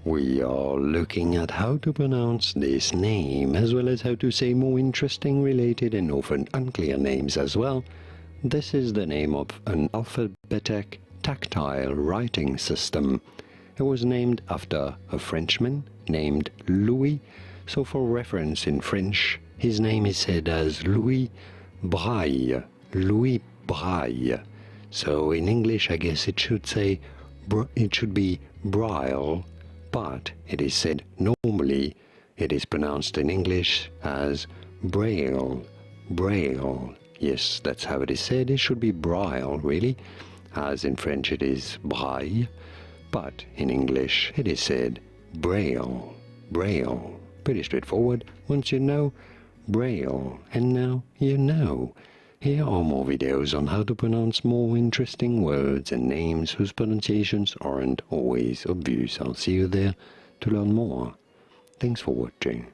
We are looking at how to pronounce this name, as well as how to say more interesting, related and often unclear names as well. This is the name of an alphabetic tactile writing system. It was named after a Frenchman named Louis, so for reference in French, his name is said as Louis Braille. Louis Braille. So in English, I guess it should be Braille, but it is said normally it is pronounced in English as Braille. Braille. Yes, that's how it is said. It should be Braille, really, as in French it is Braille, but in English it is said Braille. Braille. Pretty straightforward once you know Braille, and now you know. Here are more videos on how to pronounce more interesting words and names whose pronunciations aren't always obvious. I'll see you there to learn more. Thanks for watching.